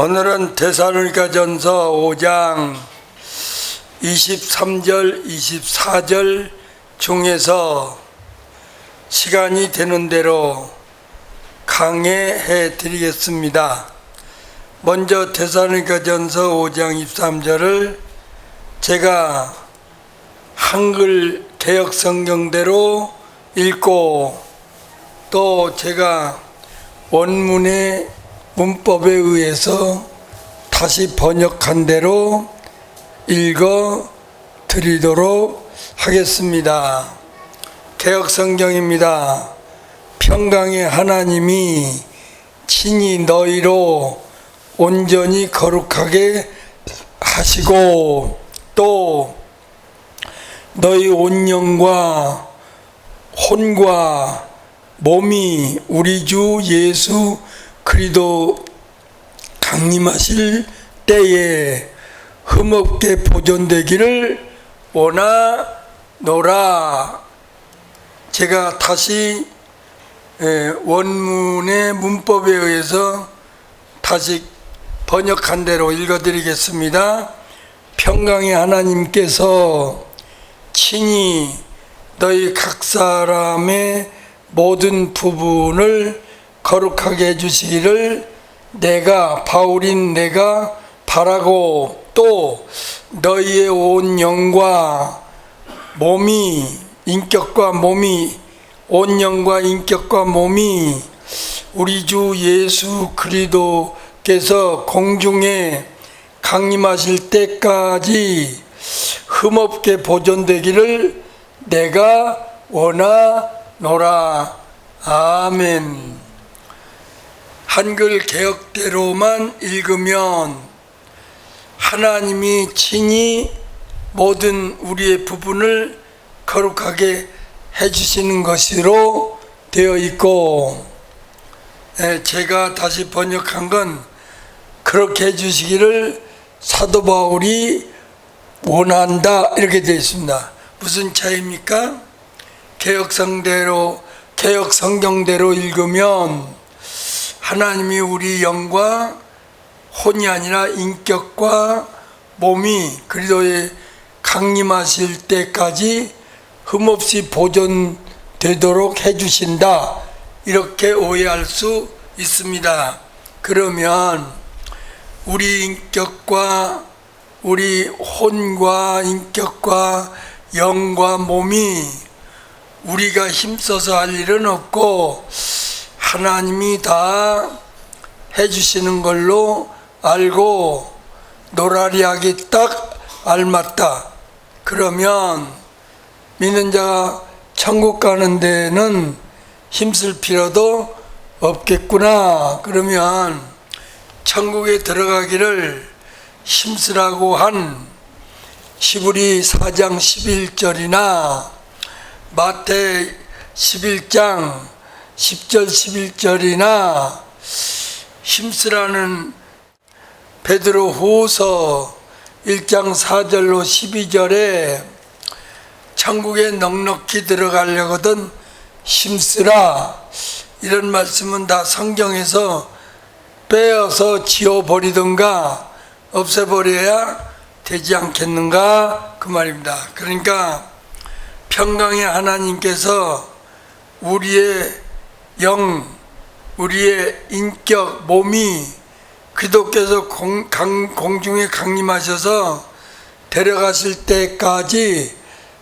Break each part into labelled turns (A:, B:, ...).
A: 오늘은 데살로니가전서 5장 23절, 24절 중에서 시간이 되는 대로 강해해 드리겠습니다. 먼저 데살로니가전서 5장 23절을 제가 한글 개역 성경대로 읽고 또 제가 원문의 문법에 의해서 다시 번역한 대로 읽어 드리도록 하겠습니다. 개역 성경입니다. 평강의 하나님이 친히 너희로 온전히 거룩하게 하시고 또 너희 온 영과 혼과 몸이 우리 주 예수 그리스도 강림하실 때에 흠없게 보존되기를 원하노라. 제가 다시 원문의 문법에 의해서 다시 번역한 대로 읽어드리겠습니다. 평강의 하나님께서 친히 너희 각 사람의 모든 부분을 거룩하게 해주시기를 내가 바울인 내가 바라고 또 너희의 온 영과 몸이 인격과 몸이 온 영과 인격과 몸이 우리 주 예수 그리스도께서 공중에 강림하실 때까지 흠없게 보존되기를 내가 원하노라. 아멘. 한글 개역대로만 읽으면 하나님이 친히 모든 우리의 부분을 거룩하게 해주시는 것으로 되어 있고, 제가 다시 번역한 건 그렇게 해주시기를 사도 바울이 원한다 이렇게 되어 있습니다. 무슨 차이입니까? 개역 성경대로 읽으면 하나님이 우리 영과 혼이 아니라 인격과 몸이 그리스도의 강림하실 때까지 흠없이 보존되도록 해주신다 이렇게 오해할 수 있습니다. 그러면 우리 인격과 우리 혼과 인격과 영과 몸이 우리가 힘써서 할 일은 없고 하나님이 다 해주시는 걸로 알고 노라리하기 딱 알맞다. 그러면 믿는 자가 천국 가는 데는 힘쓸 필요도 없겠구나. 그러면 천국에 들어가기를 힘쓰라고 한 히브리 4장 11절이나 마태 11장 10절 11절이나 힘쓰라는 베드로 후서 1장 4절로 12절에 천국에 넉넉히 들어가려거든 힘쓰라 이런 말씀은 다 성경에서 빼어서 지워버리든가 없애버려야 되지 않겠는가 그 말입니다. 그러니까 평강의 하나님께서 우리의 영, 우리의 인격, 몸이 그리스도께서 공중에 강림하셔서 데려가실 때까지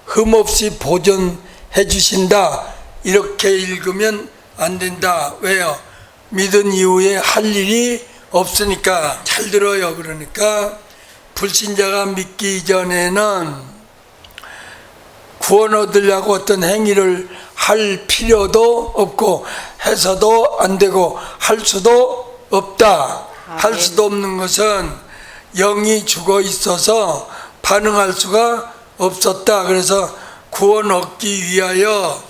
A: 흠없이 보존해 주신다 이렇게 읽으면 안 된다. 왜요? 믿은 이후에 할 일이 없으니까. 잘 들어요. 그러니까 불신자가 믿기 이전에는 구원 얻으려고 어떤 행위를 할 필요도 없고 해서도 안 되고 할 수도 없다. 할 수도 없는 것은 영이 죽어 있어서 반응할 수가 없었다. 그래서 구원 얻기 위하여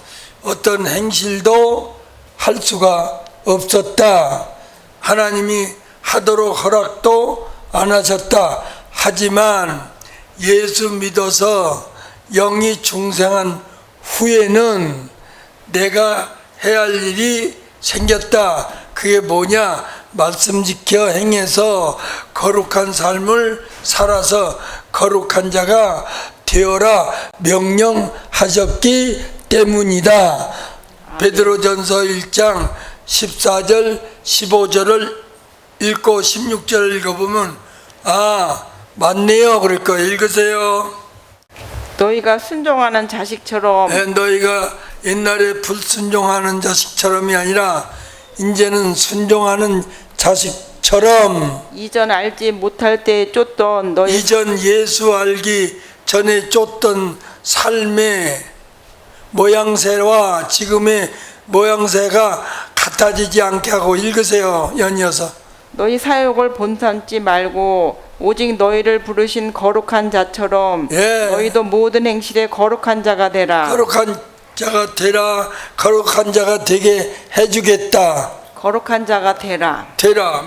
A: 어떤 행실도 할 수가 없었다. 하나님이 하도록 허락도 안 하셨다. 하지만 예수 믿어서 영이 중생한 후에는 내가 해야 할 일이 생겼다. 그게 뭐냐? 말씀 지켜 행해서 거룩한 삶을 살아서 거룩한 자가 되어라 명령하셨기 때문이다. 베드로전서 1장 14절 15절을 읽고 16절을 읽어보면 맞네요 그럴 거예요. 읽으세요.
B: 너희가 순종하는 자식처럼
A: 너희가 옛날에 불순종하는 자식처럼이 아니라 이제는 순종하는 자식처럼
B: 이전 알지 못할 때 쫓던 너희
A: 이전 예수 알기 전에 쫓던 삶의 모양새와 지금의 모양새가 같아지지 않게 하고 읽으세요. 연이어서
B: 너희 사욕을 본삼지 말고 오직 너희를 부르신 거룩한 자처럼 너희도 모든 행실에 거룩한 자가 되라.
A: 거룩한 자가 되라. 거룩한 자가 되게 해주겠다.
B: 거룩한 자가 되라.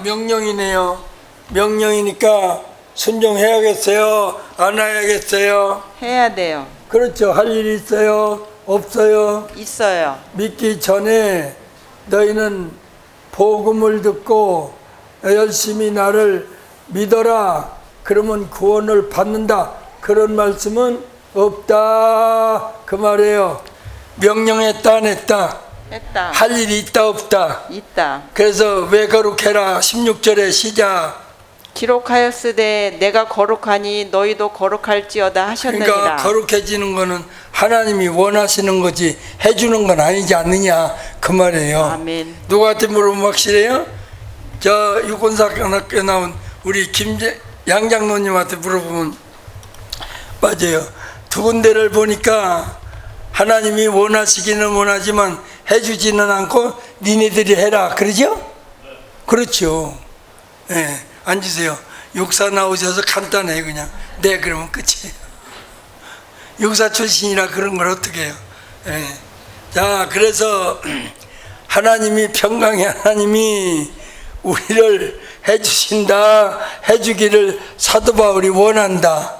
A: 명령이네요. 명령이니까 순종해야겠어요? 안 해야겠어요?
B: 해야 돼요.
A: 그렇죠. 할 일이 있어요? 없어요?
B: 있어요.
A: 믿기 전에 너희는 복음을 듣고 열심히 나를 믿어라. 그러면 구원을 받는다. 그런 말씀은 없다. 그 말이에요. 명령했다 안 했다?
B: 했다.
A: 할 일이 있다 없다?
B: 있다.
A: 그래서 왜 거룩해라 16절에 시작.
B: 기록하였으되 내가 거룩하니 너희도 거룩할지어다 하셨느니라.
A: 그러니까 거룩해지는 거는 하나님이 원하시는 거지 해주는 건 아니지 않느냐 그 말이에요.
B: 아멘.
A: 누구한테 물어보면 확실해요? 저 육군사관학교 나온 우리 양장로님한테 물어보면 맞아요. 두 군데를 보니까 하나님이 원하시기는 원하지만 해주지는 않고 니네들이 해라 그러죠? 그렇죠. 네, 앉으세요. 육사 나오셔서 간단해요. 그냥 네 그러면 끝이에요. 육사 출신이라 그런 걸 어떻게 해요. 네. 자, 그래서 하나님이 평강의 하나님이 우리를 해주신다. 해주기를 사도 바울이 원한다.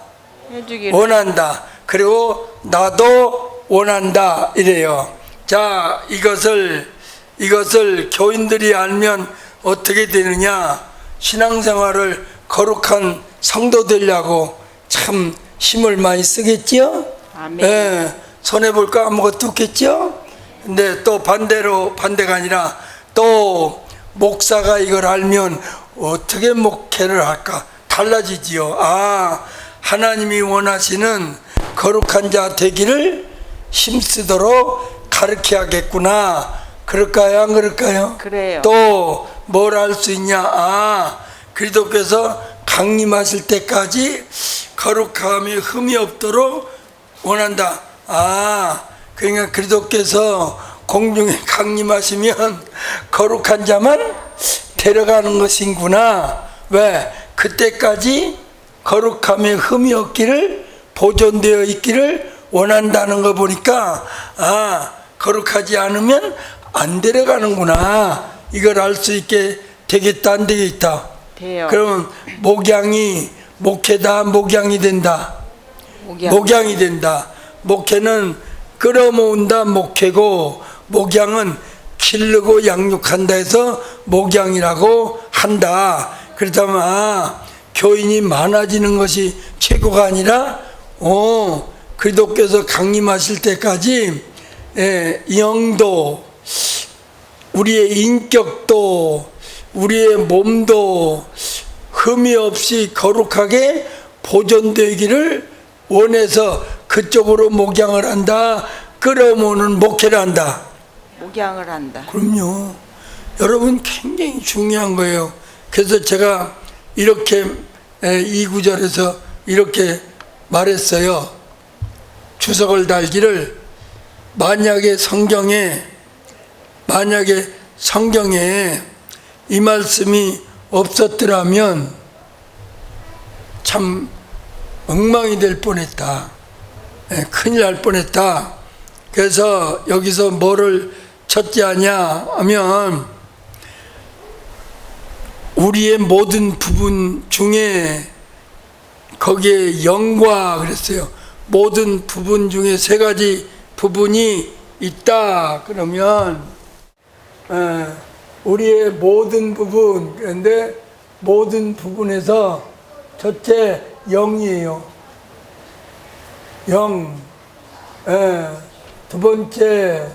A: 원한다. 그리고 나도 원한다 이래요. 자, 이것을 교인들이 알면 어떻게 되느냐? 신앙생활을 거룩한 성도 되려고 참 힘을 많이 쓰겠죠?
B: 아멘.
A: 예, 손해볼 거 아무것도 없겠죠? 근데 또 반대가 아니라 또 목사가 이걸 알면 어떻게 목회를 할까? 달라지지요. 하나님이 원하시는 거룩한 자 되기를 힘쓰도록 가르쳐야겠구나. 그럴까요? 안 그럴까요?
B: 그래요.
A: 또 뭘 할 수 있냐? 그리스도께서 강림하실 때까지 거룩함이 흠이 없도록 원한다. 그러니까 그리스도께서 공중에 강림하시면 거룩한 자만 데려가는 것이구나. 왜? 그때까지 거룩함에 흠이 없기를 보존되어 있기를 원한다는 거 보니까 거룩하지 않으면 안 데려가는구나. 이걸 알 수 있게 되겠다 안 되겠다.
B: 돼요.
A: 그러면 목회다 목양이 된다. 목양이 된다. 목회는 끌어모은다 목회고 목양은 기르고 양육한다 해서 목양이라고 한다. 그렇다면 교인이 많아지는 것이 최고가 아니라 그리스도께서 강림하실 때까지 영도 우리의 인격도 우리의 몸도 흠이 없이 거룩하게 보존되기를 원해서 그쪽으로 목양을 한다. 끌어모으는 목회를 한다.
B: 목양을 한다.
A: 그럼요. 여러분 굉장히 중요한 거예요. 그래서 제가 이렇게 이 구절에서 이렇게 말했어요. 주석을 달기를 만약에 성경에 이 말씀이 없었더라면 참 엉망이 될 뻔했다. 큰일 날 뻔했다. 그래서 여기서 뭐를 첫째 하냐 하면 우리의 모든 부분 중에 거기에 영과 그랬어요. 모든 부분 중에 세 가지 부분이 있다. 그러면 우리의 모든 부분, 그런데 모든 부분에서 첫째 영이에요. 영. 두 번째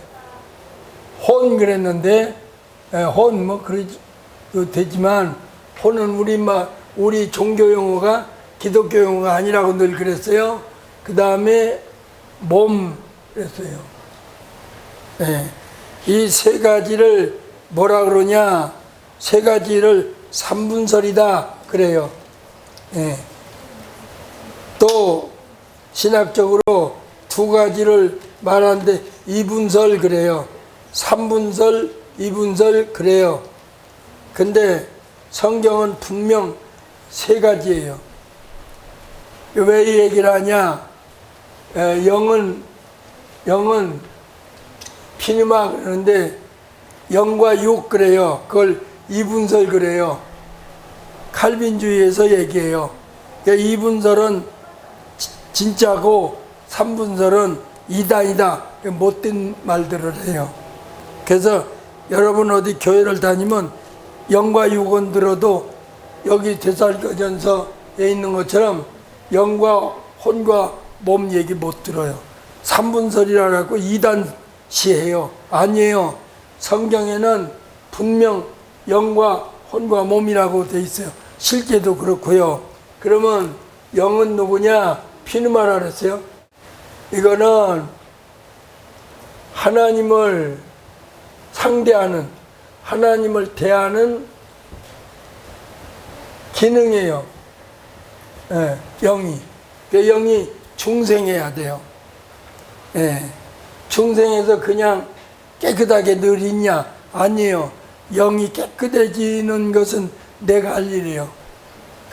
A: 혼 그랬는데, 혼 뭐 그래도 되지만, 혼은 우리 종교 용어가 기독교 용어가 아니라고 늘 그랬어요. 그 다음에 몸 그랬어요. 이 세 가지를 뭐라 그러냐? 세 가지를 삼분설이다 그래요. 또 신학적으로 두 가지를 말하는데 이분설 그래요. 삼분설, 이분설 그래요. 근데 성경은 분명 세 가지예요. 왜 이 얘기를 하냐? 영은 피누마 그러는데 영과 육 그래요. 그걸 이분설 그래요. 칼빈주의에서 얘기해요. 그러니까 이분설은 진짜고 삼분설은 이단이다. 못된 말들을 해요. 그래서 여러분 어디 교회를 다니면 영과 육은 들어도 여기 데살로니가전서에 있는 것처럼 영과 혼과 몸 얘기 못 들어요. 삼분설이라고 이단시해요. 아니에요. 성경에는 분명 영과 혼과 몸이라고 돼 있어요. 실제도 그렇고요. 그러면 영은 누구냐? 피누마라 그랬어요. 이거는 하나님을 상대하는, 하나님을 대하는 기능이에요. 영이. 그 영이 중생해야 돼요. 중생해서 그냥 깨끗하게 늘 있냐? 아니에요. 영이 깨끗해지는 것은 내가 할 일이에요.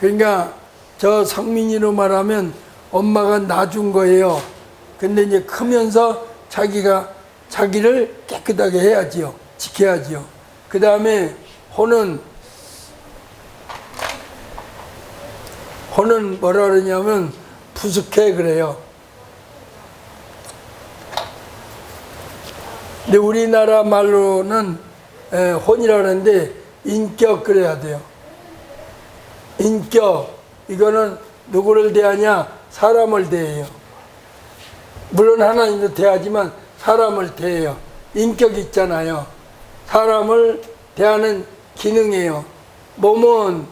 A: 그러니까 저 성민이로 말하면 엄마가 낳아준 거예요. 근데 이제 크면서 자기를 깨끗하게 해야지요. 지켜야지요. 그 다음에 혼은 뭐라 그러냐면 부숙해 그래요. 근데 우리나라 말로는 혼이라 그러는데 인격 그래야 돼요. 인격. 이거는 누구를 대하냐? 사람을 대해요. 물론 하나님도 대하지만 사람을 대해요. 인격 있잖아요. 사람을 대하는 기능이에요. 몸은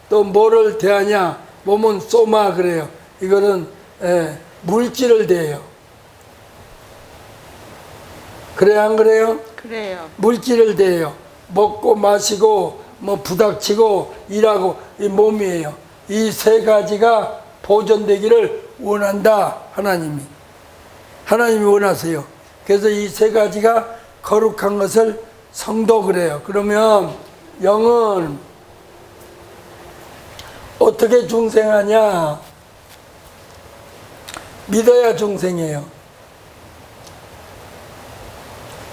A: 또 뭐를 대하냐? 몸은 소마 그래요. 이거는 물질을 대해요. 그래요, 안 그래요?
B: 그래요.
A: 물질을 대해요. 먹고 마시고 뭐 부닥치고 일하고 이 몸이에요. 이 세 가지가 보존되기를 원한다. 하나님이 원하세요. 그래서 이 세 가지가 거룩한 것을 성도 그래요. 그러면 영은 어떻게 중생하냐? 믿어야 중생이에요.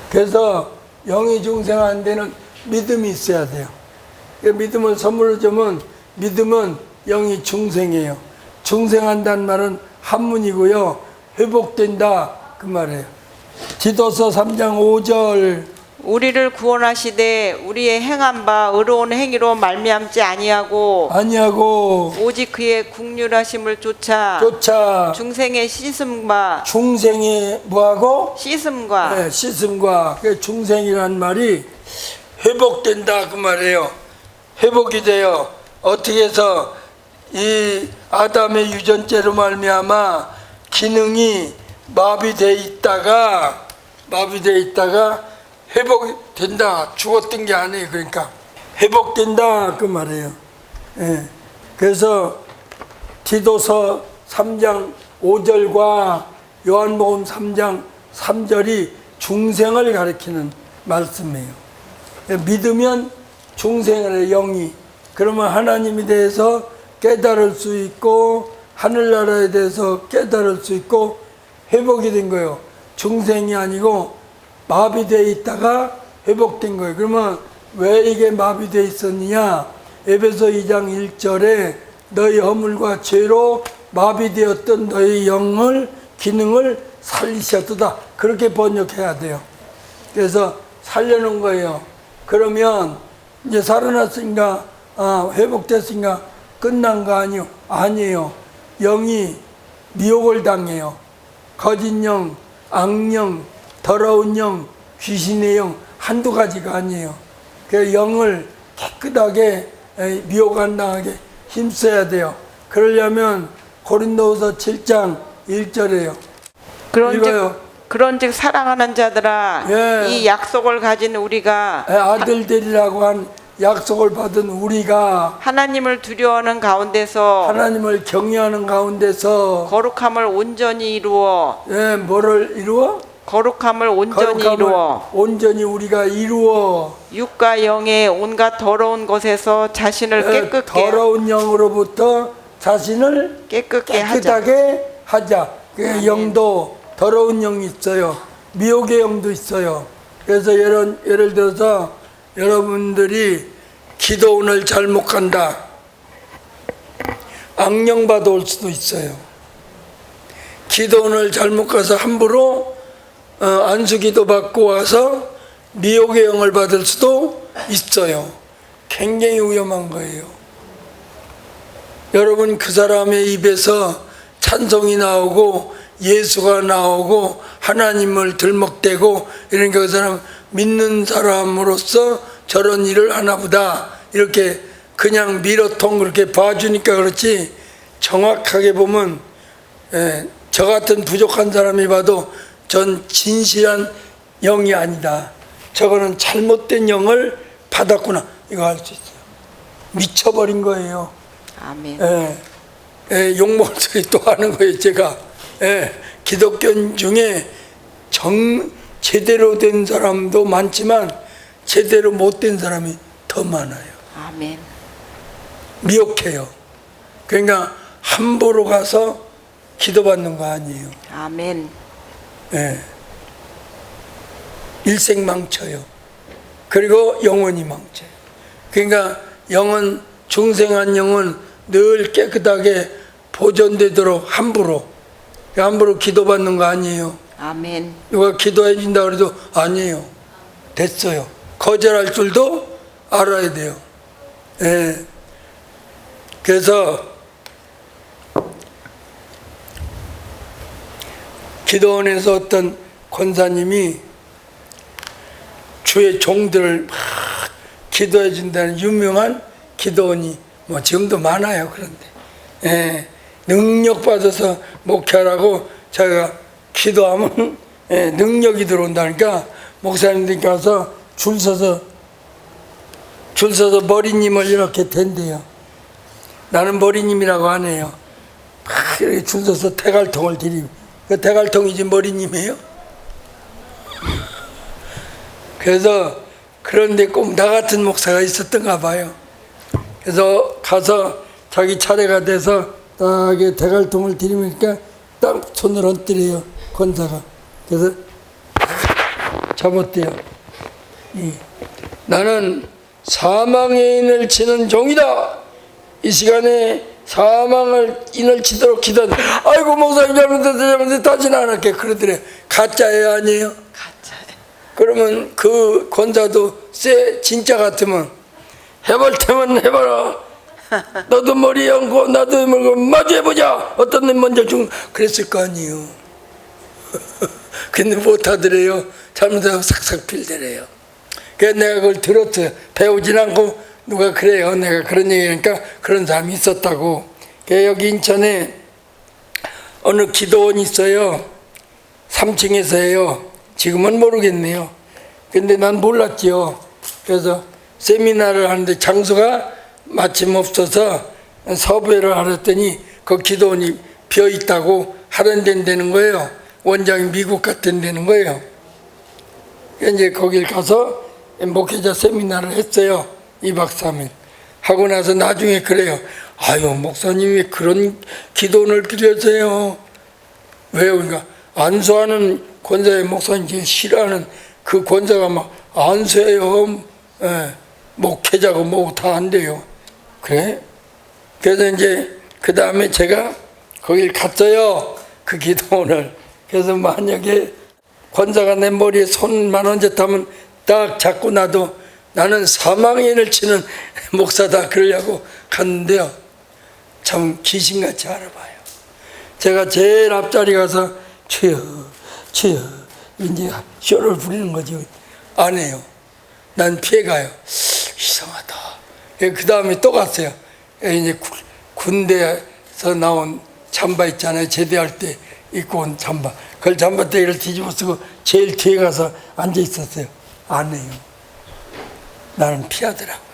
A: 그래서 영이 중생하는 데는 믿음이 있어야 돼요. 믿음을 선물로 주면 믿음은 영이 중생이에요. 중생한다는 말은 한문이고요. 회복된다 그 말이에요. 디도서 3장 5절
B: 우리를 구원하시되 우리의 행한 바 의로운 행위로 말미암지 아니하고 오직 그의 국률하심을 쫓아 중생의 씻음과
A: 중생의 뭐하고?
B: 씻음과
A: 네, 씻음과 그 중생이란 말이 회복된다 그 말이에요. 회복이 돼요. 어떻게 해서 이 아담의 유전죄로 말미암아 기능이 마비돼 있다가 회복된다. 죽었던 게 아니에요. 그러니까 회복된다 그 말이에요. 그래서 디도서 3장 5절과 요한복음 3장 3절이 중생을 가리키는 말씀이에요. 믿으면 중생을 해요. 영이. 그러면 하나님에 대해서 깨달을 수 있고 하늘나라에 대해서 깨달을 수 있고 회복이 된 거예요. 중생이 아니고 마비되어 있다가 회복된 거예요. 그러면 왜 이게 마비되어 있었느냐? 에베소 2장 1절에 너희 허물과 죄로 마비되었던 너희 영을 기능을 살리셨다. 그렇게 번역해야 돼요. 그래서 살려놓은 거예요. 그러면 이제 살아났으니까 회복됐으니까 끝난 거 아니요? 아니에요. 영이 미혹을 당해요. 거짓 영, 악령, 더러운 영, 귀신의 영 한두 가지가 아니에요. 그 영을 깨끗하게 미혹 안 당하게 힘써야 돼요. 그러려면 고린도후서 7장 1절에요.
B: 그런즉 사랑하는 자들아,
A: 예.
B: 이 약속을 가진 우리가
A: 아들들이라고 한 약속을 받은 우리가
B: 하나님을 두려워하는 가운데서
A: 하나님을 경외하는 가운데서
B: 거룩함을 온전히 이루어
A: 뭐를 이루어?
B: 거룩함을 온전히 이루어
A: 온전히 우리가 이루어
B: 육과 영의 온갖 더러운 것에서 자신을 깨끗게
A: 더러운 영으로부터 자신을 깨끗하게 하자. 그 영도 더러운 영이 있어요. 미혹의 영도 있어요. 그래서 예를 들어서 여러분들이 기도원을 잘못 간다. 악령 받아올 수도 있어요. 기도원을 잘못 가서 함부로 안수기도 받고 와서 미혹의 영을 받을 수도 있어요. 굉장히 위험한 거예요. 여러분 그 사람의 입에서 찬송이 나오고 예수가 나오고 하나님을 들먹대고 이러니까 그 사람 믿는 사람으로서 저런 일을 하나보다 이렇게 그냥 미로통 그렇게 봐주니까 그렇지 정확하게 보면 저 같은 부족한 사람이 봐도 전 진실한 영이 아니다. 저거는 잘못된 영을 받았구나. 이거 알 수 있어요. 미쳐버린 거예요.
B: 아멘.
A: 욕먹을 소리 또 하는 거예요. 제가 기독교 중에 제대로 된 사람도 많지만 제대로 못된 사람이 더 많아요.
B: 아멘.
A: 미혹해요. 그러니까 함부로 가서 기도받는 거 아니에요.
B: 아멘.
A: 일생 망쳐요. 그리고 영원히 망쳐요. 그러니까 영은 중생한 영은 늘 깨끗하게 보존되도록 함부로 기도받는 거 아니에요.
B: 아멘.
A: 누가 기도해 준다 그래도 아니에요. 됐어요. 거절할 줄도 알아야 돼요. 그래서 기도원에서 어떤 권사님이 주의 종들을 막 기도해 준다는 유명한 기도원이 지금도 많아요. 그런데 능력 받아서 목회하라고 제가 기도하면 능력이 들어온다니까 목사님들이 가서 줄 서서 머리님을 이렇게 댄대요. 나는 머리님이라고 안 해요. 막 이렇게 줄 서서 대갈통을 드리고 그 대갈통이지 머리님이에요. 그래서 그런데 꼭 나 같은 목사가 있었던가 봐요. 그래서 가서 자기 차례가 돼서 딱 대갈통을 드리니까 딱 손을 얹더래요. 권사가. 그래서 잡았대요. 나는 사망의 인을 치는 종이다. 이 시간에 사망을 인을 치도록 기도한다. 아이고 목사님 잘못했어 다시는 안 할게. 그러더래. 가짜예요 아니에요?
B: 가짜예요.
A: 그러면 그 권사도 진짜 같으면 해볼 테면 해봐라. 너도 머리 얹고 나도 머리 마주해보자. 어떤 놈 먼저 그랬을 거 아니에요. 근데 못하더래요. 잘못하고 삭삭 필더래요. 그래서 내가 그걸 들었어요. 배우진 않고 누가 그래요. 내가 그런 얘기하니까 그런 사람이 있었다고. 여기 인천에 어느 기도원이 있어요. 3층에서 해요. 지금은 모르겠네요. 근데 난 몰랐지요. 그래서 세미나를 하는데 장소가 마침 없어서 섭외를 하랬더니 그 기도원이 비어있다고 할인된다는 거예요. 원장이 미국 갔던다는 거예요. 이제 거길 가서 목회자 세미나를 했어요. 2박 3일. 하고 나서 나중에 그래요. 아유, 목사님이 그런 기도원을 드렸어요. 왜요? 그러니까 안수하는 권사의 목사님 제일 싫어하는 그 권사가 막 안수해요. 목회자고 뭐고 다 안 돼요. 그래? 그래서 이제 그 다음에 제가 거길 갔어요. 그 기도원을. 그래서 만약에 권사가 내 머리에 손만 얹었다면 딱 잡고 나도 나는 사망인을 치는 목사다 그러려고 갔는데요. 참 귀신같이 알아봐요. 제가 제일 앞자리 가서 주여 주여 이제 쇼를 부리는 거죠. 안 해요. 난 피해가요. 이상하다. 그 다음에 또 갔어요. 이제 군대에서 나온 잠바 있잖아요. 제대할 때 입고 온 잠바. 그걸 잠바대기를 뒤집어 쓰고 제일 뒤에 가서 앉아 있었어요. 안 해요. 나는 피하더라고요.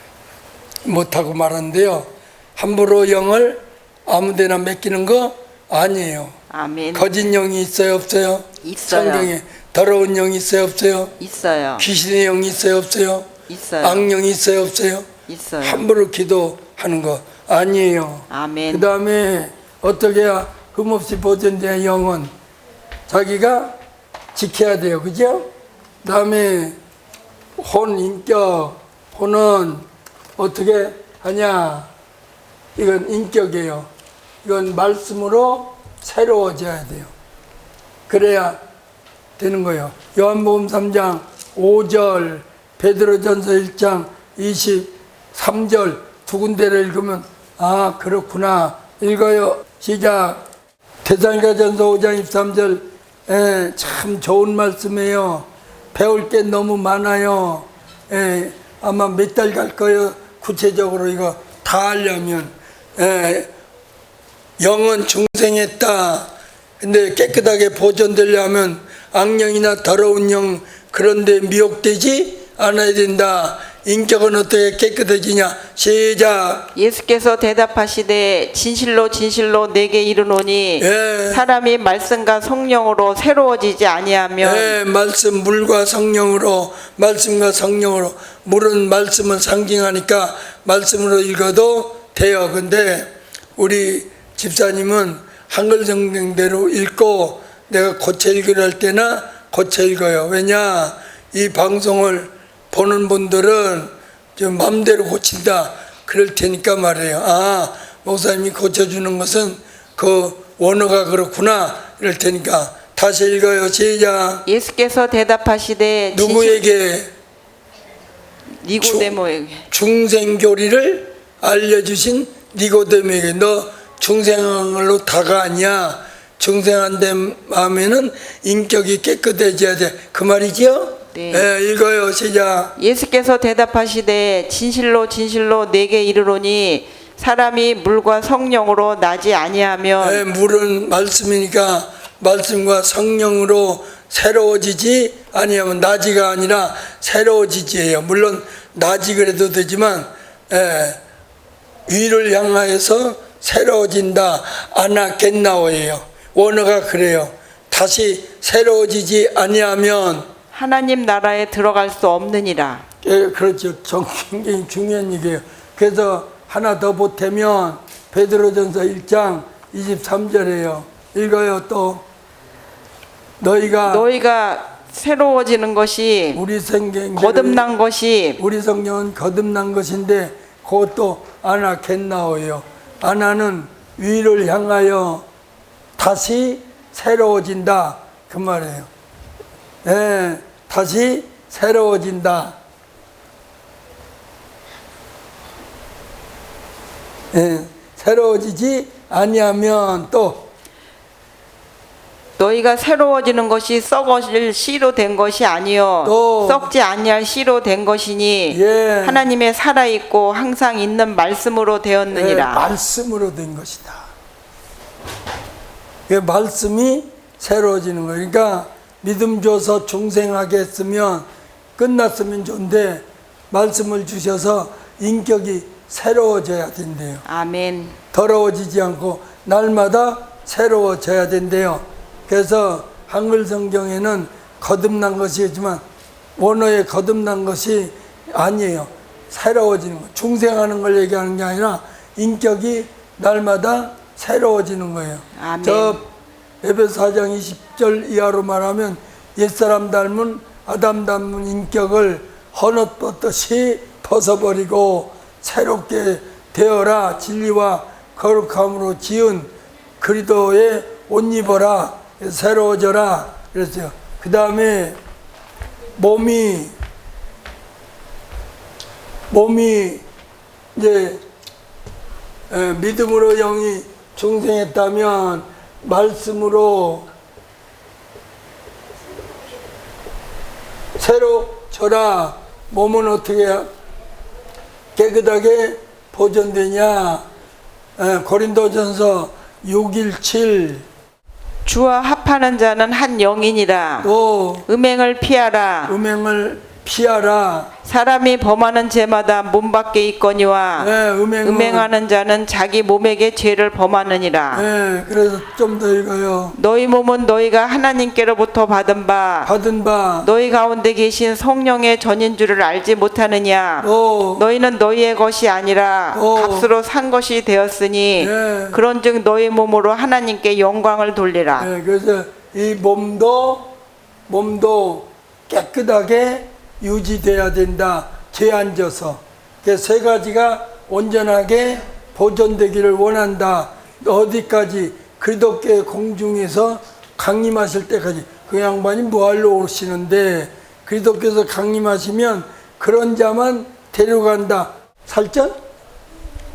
A: 못하고 말았는데요. 함부로 영을 아무데나 맡기는 거 아니에요.
B: 아멘.
A: 거짓 영이 있어요, 없어요?
B: 있어요.
A: 성경에 더러운 영이 있어요, 없어요?
B: 있어요.
A: 귀신의 영이 있어요, 없어요?
B: 있어요.
A: 악령이 있어요, 없어요?
B: 있어요.
A: 함부로 기도하는 거 아니에요.
B: 아멘.
A: 그 다음에 어떻게 해야 흠없이 보존된 영은 자기가 지켜야 돼요, 그죠? 그 다음에 혼, 인격, 혼은 어떻게 하냐? 이건 인격이에요. 이건 말씀으로 새로워져야 돼요. 그래야 되는 거예요. 요한복음 3장 5절, 베드로전서 1장 23절 두 군데를 읽으면 아 그렇구나. 읽어요. 시작. 데살로니가전서 5장 23절 참 좋은 말씀이에요. 배울 게 너무 많아요. 아마 몇 달 갈 거예요. 구체적으로 이거 다 하려면 영은 중생했다. 근데 깨끗하게 보존되려면 악령이나 더러운 영 그런데 미혹되지 않아야 된다. 인격은 어떻게 깨끗해지냐? 시작.
B: 예수께서 대답하시되 진실로 진실로 내게 이르노니 사람이 말씀과 성령으로 새로워지지 아니하면
A: 말씀 물과 성령으로 말씀과 성령으로 물은 말씀을 상징하니까 말씀으로 읽어도 돼요. 근데 우리 집사님은 한글 성경대로 읽고 내가 고쳐 읽으려 할 때나 고쳐 읽어요. 왜냐? 이 방송을 보는 분들은 좀 마음대로 고친다 그럴 테니까 말해요. 아 목사님이 고쳐주는 것은 그 원어가 그렇구나 이럴 테니까 다시 읽어요. 시작.
B: 예수께서 대답하시되
A: 누구에게?
B: 니고데모에게.
A: 중생교리를 알려주신 니고데모에게. 너 중생으로 다가 아니야. 중생한 데 마음에는 인격이 깨끗해져야 돼. 그 말이죠?
B: 네.
A: 읽어요. 시작.
B: 예수께서 대답하시되 진실로 진실로 내게 이르노니 사람이 물과 성령으로 나지 아니하면
A: 물은 말씀이니까 말씀과 성령으로 새로워지지 아니하면 나지가 아니라 새로워지지예요. 물론 나지 그래도 되지만 위를 향하여서 새로워진다. 아나겟나오예요. 원어가 그래요. 다시 새로워지지 아니하면
B: 하나님 나라에 들어갈 수 없느니라.
A: 그렇죠. 굉장히 중요한 얘기예요. 그래서 하나 더 보태면 베드로전서 1장 23절이에요. 읽어요. 또 너희가
B: 새로워지는 것이
A: 우리 성경
B: 거듭난 것이
A: 우리 성경은 거듭난 것인데 그것도 아나겟나오예요. 아나는 위를 향하여 다시 새로워진다 그 말이에요. 다시 새로워진다. 새로워지지 아니하면 또
B: 너희가 새로워지는 것이 썩어질 씨로 된 것이 아니요
A: 또
B: 썩지 아니할 씨로 된 것이니 하나님의 살아있고 항상 있는 말씀으로 되었느니라.
A: 말씀으로 된 것이다. 그 말씀이 새로워지는 거예요. 그러니까 믿음 줘서 중생하게 했으면 끝났으면 좋은데 말씀을 주셔서 인격이 새로워져야 된대요.
B: 아멘.
A: 더러워지지 않고 날마다 새로워져야 된대요. 그래서 한글 성경에는 거듭난 것이지만 원어에 거듭난 것이 아니에요. 새로워지는 거. 중생하는 걸 얘기하는 게 아니라 인격이 날마다 새로워지는 거예요.
B: 아멘.
A: 저 에베소 4장 20절 이하로 말하면 옛사람 닮은 아담 닮은 인격을 헌옷 벗듯이 벗어버리고 새롭게 되어라. 진리와 거룩함으로 지은 그리스도의 옷 입어라. 새로워져라 그랬어요. 그 다음에 몸이 몸이 이제 믿음으로 영이 중생했다면 말씀으로 새로 져라. 몸은 어떻게 깨끗하게 보존되냐. 고린도전서 6:7.
B: 주와 합하는 자는 한 영이니라.
A: 또
B: 음행을 피하라.
A: 음행을 피하라.
B: 사람이 범하는 죄마다 몸 밖에 있거니와 음행하는 자는 자기 몸에게 죄를 범하느니라.
A: 그래서 좀 더 읽어요.
B: 너희 몸은 너희가 하나님께로부터 받은 바 너희 가운데 계신 성령의 전인 줄을 알지 못하느냐. 너희는 너희의 것이 아니라 값으로 산 것이 되었으니 그런즉 너희 몸으로 하나님께 영광을 돌리라.
A: 그래서 이 몸도 깨끗하게 유지돼야 된다. 죄 안 져서. 세 가지가 온전하게 보존되기를 원한다. 어디까지? 그리스도께 공중에서 강림하실 때까지. 그 양반이 뭐하러 오시는데 그리스도께서 강림하시면 그런 자만 데려간다. 살전?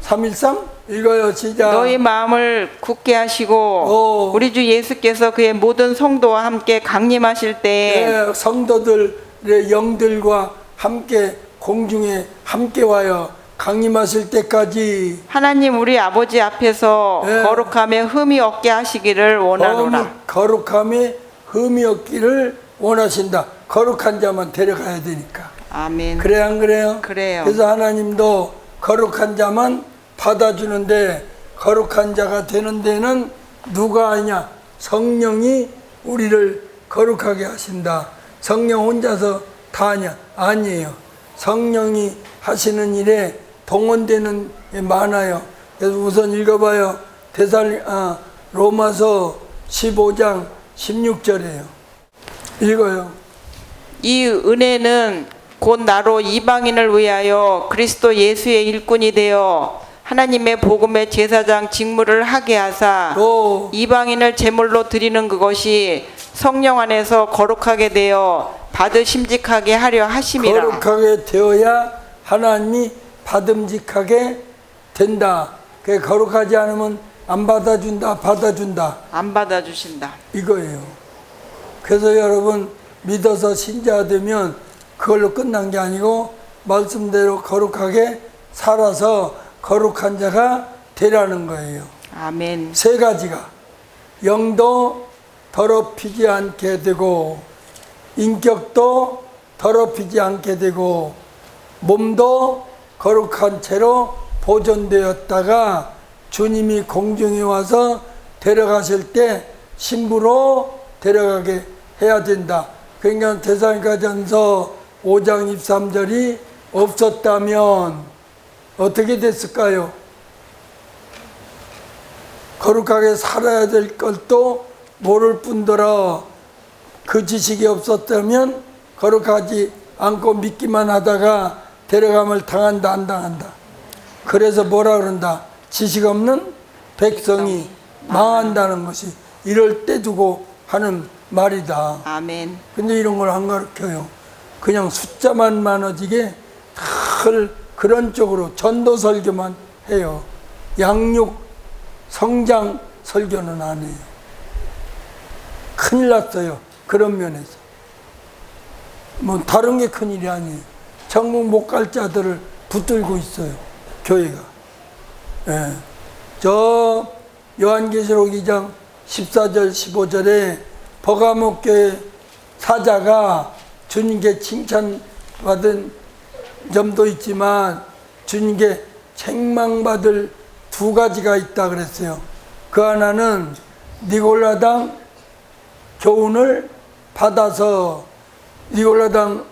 A: 313? 읽어요. 시작.
B: 너희 마음을 굳게 하시고 우리 주 예수께서 그의 모든 성도와 함께 강림하실 때에
A: 성도들의 영들과 함께 공중에 함께 와요. 강림하실 때까지
B: 하나님 우리 아버지 앞에서 거룩함에 흠이 없게 하시기를 원하노라.
A: 거룩함에 흠이 없기를 원하신다. 거룩한 자만 데려가야 되니까.
B: 아멘.
A: 그래 안 그래요?
B: 그래요.
A: 그래서 하나님도 거룩한 자만 받아주는데 거룩한 자가 되는 데는 누가 하냐? 성령이 우리를 거룩하게 하신다. 성령 혼자서 다 하냐? 아니에요. 성령이 하시는 일에 동원되는 게 많아요. 그래서 우선 읽어봐요. 로마서 15장 16절이에요. 읽어요.
B: 이 은혜는 곧 나로 이방인을 위하여 그리스도 예수의 일꾼이 되어 하나님의 복음의 제사장 직무를 하게 하사 이방인을 제물로 드리는 그것이 성령 안에서 거룩하게 되어 받으심직하게 하려 하심이라.
A: 거룩하게 되어야 하나님이 받음직하게 된다. 그 거룩하지 않으면 안 받아준다, 받아준다.
B: 안 받아주신다.
A: 이거예요. 그래서 여러분 믿어서 신자 되면 그걸로 끝난 게 아니고 말씀대로 거룩하게 살아서 거룩한 자가 되라는 거예요.
B: 아멘.
A: 세 가지가 영도 더럽히지 않게 되고 인격도 더럽히지 않게 되고 몸도 거룩한 채로 보존되었다가 주님이 공중에 와서 데려가실 때 신부로 데려가게 해야 된다. 그러니까 데살로니가전서 5장 23절이 없었다면 어떻게 됐을까요? 거룩하게 살아야 될 것도 모를 뿐더러 그 지식이 없었다면 거룩하지 않고 믿기만 하다가 데려감을 당한다 안 당한다. 그래서 뭐라 그런다? 지식 없는 백성이 망한다는 것이 이럴 때 두고 하는 말이다.
B: 아멘.
A: 근데 이런 걸 안 가르쳐요. 그냥 숫자만 많아지게 늘 그런 쪽으로 전도 설교만 해요. 양육 성장 설교는 안 해요. 큰일 났어요. 그런 면에서. 뭐 다른 게 큰일이 아니에요. 천국 못 갈 자들을 붙들고 있어요. 교회가. 예. 저 요한계시록 2장 14절 15절에 버가모 교회 사자가 주님께 칭찬받은 점도 있지만 주님께 책망받을 두 가지가 있다 그랬어요. 그 하나는 니골라당 교훈을 받아서 니골라당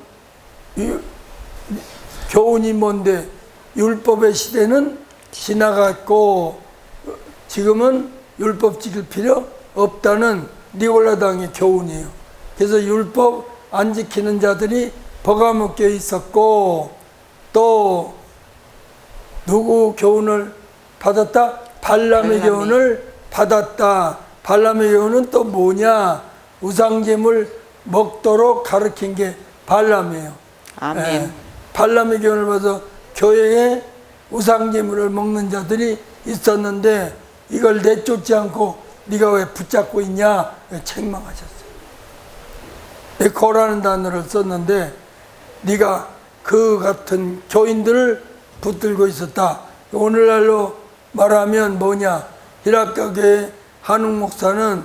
A: 교훈이 뭔데 율법의 시대는 지나갔고 지금은 율법 지킬 필요 없다는 니골라당의 교훈이에요. 그래서 율법 안 지키는 자들이 버가모 교회에 있었고 또 누구 교훈을 받았다? 발람의 교훈을 받았다. 발람의 교훈은 또 뭐냐? 우상제물 먹도록 가르친 게 발람이에요.
B: 아멘.
A: 발람의 교훈을 받아서 교회에 우상제물을 먹는 자들이 있었는데 이걸 내쫓지 않고 네가 왜 붙잡고 있냐 책망하셨어요. 에코라는 단어를 썼는데 네가 그 같은 교인들을 붙들고 있었다. 오늘날로 말하면 뭐냐, 히라카교회 한웅 목사는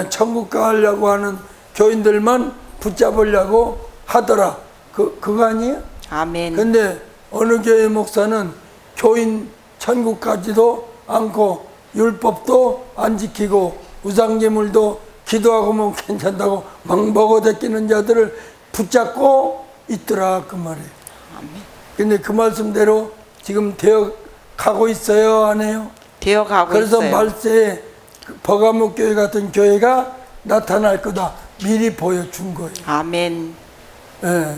A: 천국 가려고 하는 교인들만 붙잡으려고 하더라. 그거 아니에요?
B: 아멘.
A: 근데 어느 교회 목사는 교인 천국 가지도 않고 율법도 안 지키고 우상제물도 기도하고 뭐 괜찮다고 막 먹어대끼는 자들을 붙잡고 있더라 그 말이에요.
B: 아멘.
A: 근데 그 말씀대로 지금 되어 가고 있어요, 안 해요?
B: 되어 가고
A: 그래서
B: 있어요.
A: 말세에 버가모 교회 같은 교회가 나타날 거다 미리 보여준 거예요.
B: 아멘.
A: 예.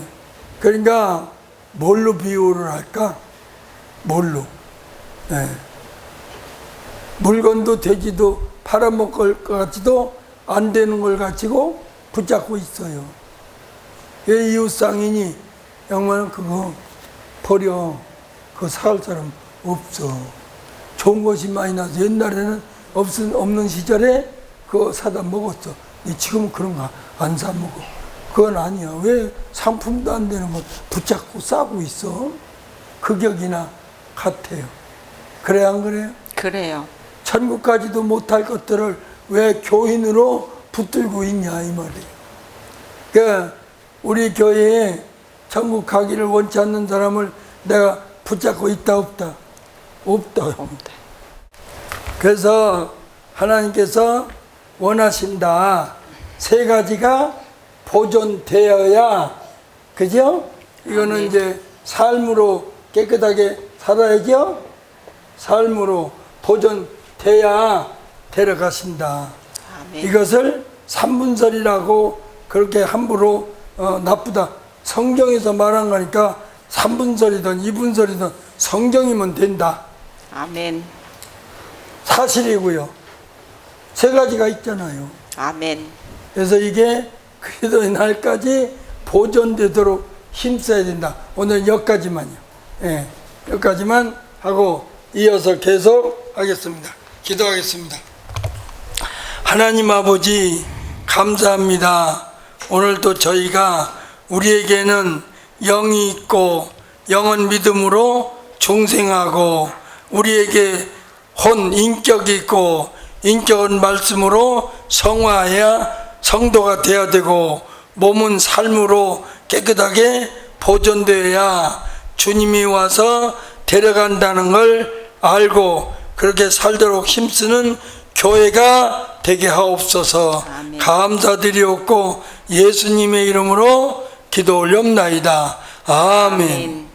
A: 그러니까 뭘로 비유를 할까? 뭘로? 예. 물건도 되지도 팔아먹을 것 같지도 안 되는 걸 가지고 붙잡고 있어요. 왜 이웃상인이 양반은 그거 버려. 그거 사갈 사람 없어. 좋은 것이 많이 나서 옛날에는 없는 시절에 그거 사다 먹었어. 지금은 그런 거 안 사 먹어. 그건 아니야. 왜 상품도 안 되는 거 붙잡고 싸고 있어? 그 격이나 같아요. 그래 안 그래요?
B: 그래요.
A: 천국까지도 못할 것들을 왜 교인으로 붙들고 있냐 이 말이에요. 그러니까 우리 교회에 천국 가기를 원치 않는 사람을 내가 붙잡고 있다 없다? 없다.
B: 없다.
A: 그래서 하나님께서 원하신다. 세 가지가 보존되어야, 그죠? 이거는
B: 아멘.
A: 이제 삶으로 깨끗하게 살아야죠? 삶으로 보존돼야 데려가신다.
B: 아멘.
A: 이것을 삼분설이라고 그렇게 함부로 나쁘다. 성경에서 말한 거니까 3분설이든 2분설이든 성경이면 된다.
B: 아멘.
A: 사실이고요. 세 가지가 있잖아요.
B: 아멘.
A: 그래서 이게 그리스도의 날까지 보존되도록 힘써야 된다. 오늘 여기까지만요. 예, 여기까지만 하고 이어서 계속 하겠습니다. 기도하겠습니다. 하나님 아버지 감사합니다. 오늘도 저희가 우리에게는 영이 있고 영은 믿음으로 중생하고 우리에게 혼 인격이 있고 인격은 말씀으로 성화해야 성도가 되어야 되고 몸은 삶으로 깨끗하게 보존되어야 주님이 와서 데려간다는 걸 알고 그렇게 살도록 힘쓰는 교회가 되게 하옵소서.
B: 아멘.
A: 감사드리옵고 예수님의 이름으로 기도 올렵나이다. 아멘.
B: 아멘.